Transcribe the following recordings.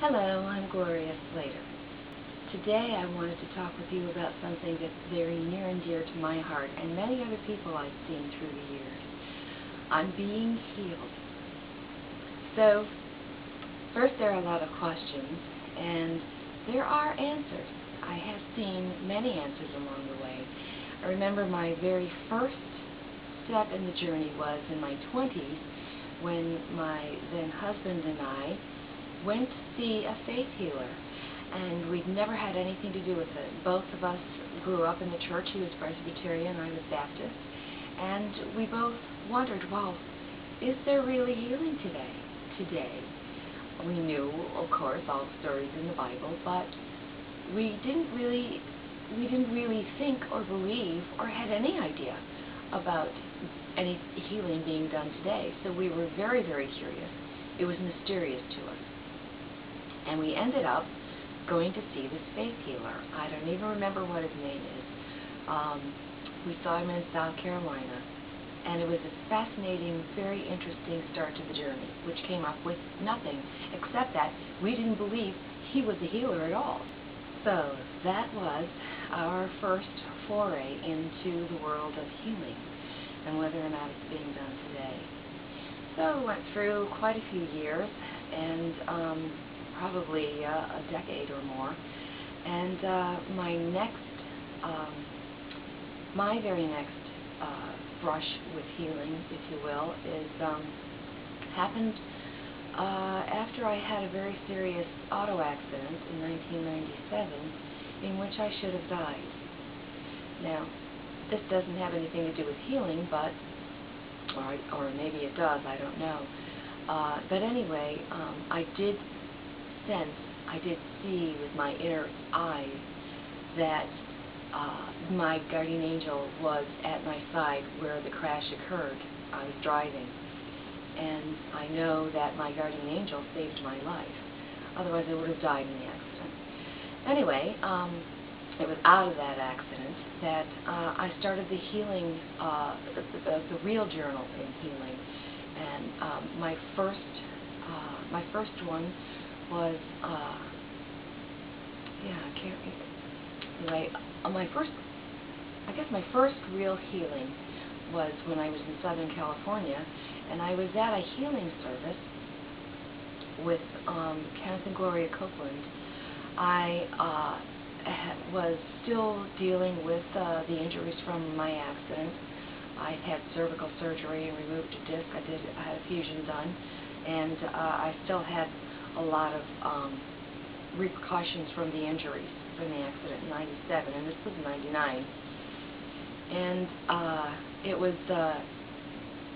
Hello, I'm Gloria Slater. Today I wanted to talk with you about something that's very near and dear to my heart and many other people I've seen through the years. I'm being healed. So, first there are a lot of questions, and there are answers. I have seen many answers along the way. I remember my very first step in the journey was in my 20s when my then husband and I went to see a faith healer, and we'd never had anything to do with it. Both of us grew up in the church. He was Presbyterian, I was Baptist, and we both wondered, well, is there really healing today? We knew, of course, all the stories in the Bible, but we didn't really think or believe or had any idea about any healing being done today. So we were very, very curious. It was mysterious to us. And we ended up going to see this faith healer. I don't even remember what his name is. We saw him in South Carolina, and it was a fascinating, very interesting start to the journey, which came up with nothing except that we didn't believe he was a healer at all. So that was our first foray into the world of healing and whether or not it's being done today. So we went through quite a few years, and probably a decade or more, and my very next brush with healing, if you will, is happened after I had a very serious auto accident in 1997 in which I should have died. Now, this doesn't have anything to do with healing, but or maybe it does, I don't know. But anyway, I did see with my inner eyes that my guardian angel was at my side where the crash occurred. I was driving, and I know that my guardian angel saved my life. Otherwise, I would have died in the accident. Anyway, it was out of that accident that I started the healing, the real journal in healing, and my first one was, my first real healing was when I was in Southern California, and I was at a healing service with Kenneth and Gloria Copeland. I was still dealing with the injuries from my accident. I had cervical surgery and removed a disc. I had a fusion done, and I still had a lot of repercussions from the injuries from the accident in 97, and this was 99. And it was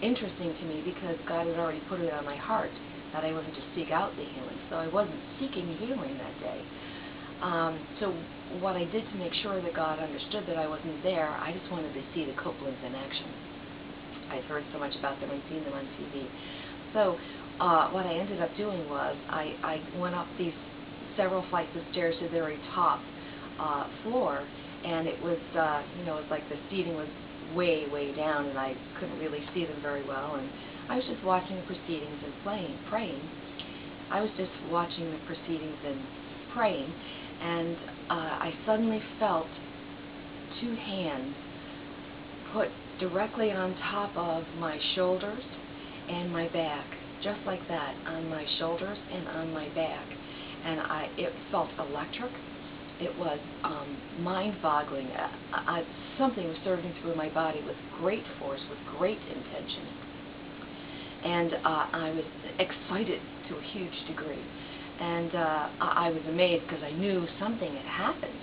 interesting to me because God had already put it on my heart that I wasn't to seek out the healing, so I wasn't seeking healing that day. So what I did to make sure that God understood that I wasn't there, I just wanted to see the Copelands in action. I'd heard so much about them and seen them on TV. So what I ended up doing was I went up these several flights of stairs to the very top floor, and it was, it was like the seating was way, way down, and I couldn't really see them very well, and I was just watching the proceedings and praying. I was just watching the proceedings and praying, and I suddenly felt two hands put directly on top of my shoulders and my back, just like that, on my shoulders and on my back. And it felt electric. It was mind-boggling. Something was surging through my body with great force, with great intention. And I was excited to a huge degree. And I was amazed because I knew something had happened.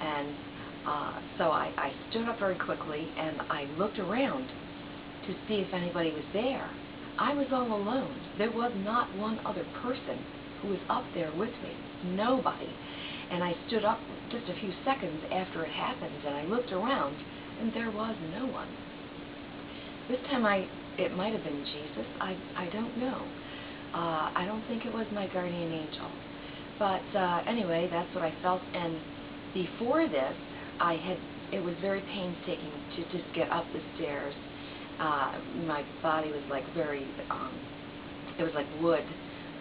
And so I stood up very quickly, and I looked around to see if anybody was there. I was all alone. There was not one other person who was up there with me. Nobody. And I stood up just a few seconds after it happened, and I looked around, and there was no one. This time it might have been Jesus. I don't know. I don't think it was my guardian angel. But anyway, that's what I felt. And before this, it was very painstaking to just get up the stairs. My body was like it was like wood,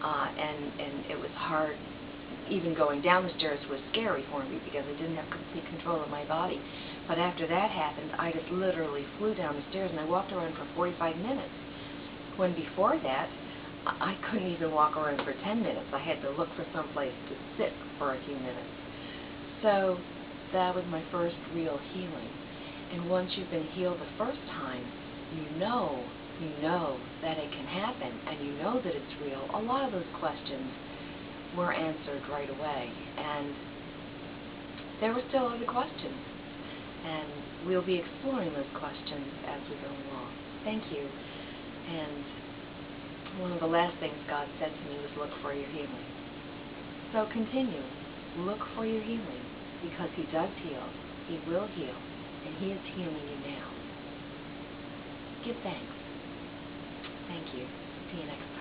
and it was hard even going down the stairs was scary for me because I didn't have complete control of my body. But after that happened, I just literally flew down the stairs, and I walked around for 45 minutes. When before that, I couldn't even walk around for 10 minutes. I had to look for some place to sit for a few minutes. So that was my first real healing. And once you've been healed the first time, you know that it can happen, and you know that it's real. A lot of those questions were answered right away, and there were still other questions, and we'll be exploring those questions as we go along. Thank you. And one of the last things God said to me was, look for your healing. So continue. Look for your healing, because He does heal. He will heal, and He is healing you now. Give thanks. Thank you. See you next time.